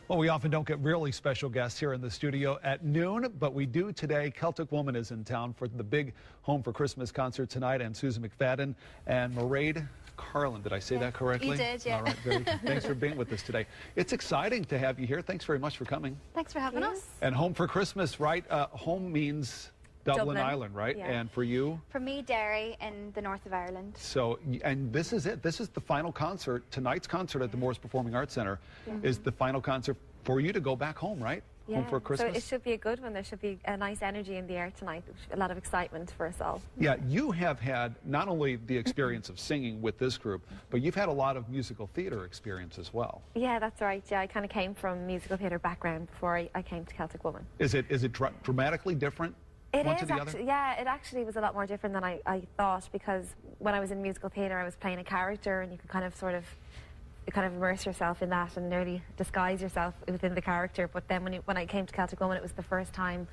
Well, we often don't get really special guests here in the studio at noon, but we do today. Celtic Woman is in town for the big Home for Christmas concert tonight, and Susan McFadden and Mairead Carlin. Did I say that correctly? You did, yeah. All right, very good. Thanks for being with us today. It's exciting to have you here. Thanks very much for coming. Thanks for having us. And Home for Christmas, right? Home means Dublin, Ireland, right? Yeah. And for you? For me, Derry in the north of Ireland. So, and this is it. This is the final concert. Tonight's concert at the Morris Performing Arts Center is the final concert for you to go back home, right? Yeah. Home for Christmas. So it should be a good one. There should be a nice energy in the air tonight. A lot of excitement for us all. Yeah, you have had not only the experience of singing with this group, but you've had a lot of musical theater experience as well. Yeah, that's right. Yeah, I kind of came from musical theater background before I came to Celtic Woman. Is it dramatically different? It one is to the actually, other? yeah, it actually was a lot more different than I thought, because when I was in musical theatre I was playing a character, and you could kind of immerse yourself in that and nearly disguise yourself within the character. But then when I came to Celtic Woman, it was the first time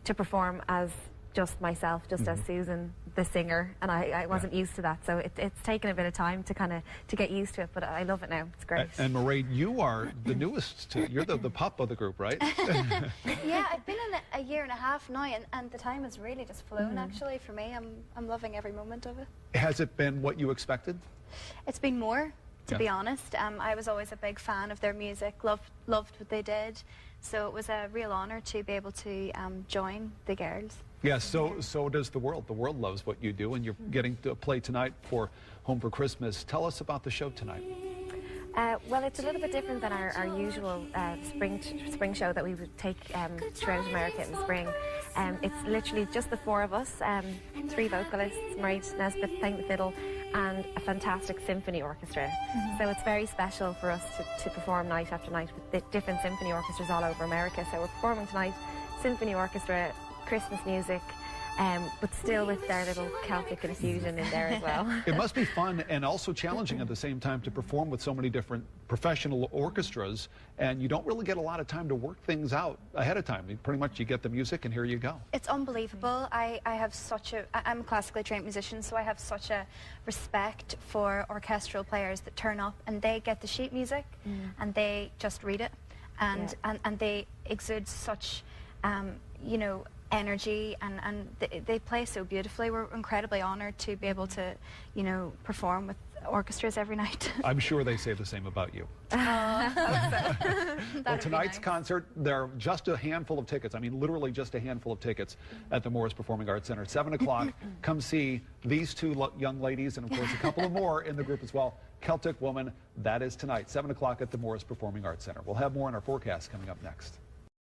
to perform as just myself, just as Susan, the singer, and I wasn't used to that, so it's taken a bit of time to get used to it, but I love it now. It's great. And Mairead, you are the newest. You're the pop of the group, right? Yeah, I've been in it a year and a half now, and the time has really just flown. Actually, for me, I'm loving every moment of it. Has it been what you expected? It's been more, to be honest. I was always a big fan of their music, loved what they did, so it was a real honour to be able to join the girls. Yeah, so does the world. The world loves what you do, and you're getting to play tonight for Home for Christmas. Tell us about the show tonight. Well, it's a little bit different than our usual spring show that we would take throughout America in the spring. It's literally just the four of us, three vocalists, Mairead Nesbitt playing the fiddle, and a fantastic symphony orchestra. So it's very special for us to perform night after night with the different symphony orchestras all over America. So we're performing tonight, symphony orchestra, Christmas music, but still with their little Celtic infusion in there as well. It must be fun and also challenging at the same time to perform with so many different professional orchestras, and you don't really get a lot of time to work things out ahead of time. Pretty much you get the music and here you go. It's unbelievable. I'm a classically trained musician, so I have such a respect for orchestral players that turn up and they get the sheet music and they just read it, and they exude such you know, energy, and they play so beautifully. We're incredibly honoured to be able to, you know, perform with orchestras every night. I'm sure they say the same about you. Well, tonight's concert, there are just a handful of tickets. I mean, literally just a handful of tickets at the Morris Performing Arts Center. 7 o'clock, come see these two young ladies, and of course a couple of more in the group as well. Celtic Woman, that is tonight, 7 o'clock at the Morris Performing Arts Center. We'll have more on our forecast coming up next.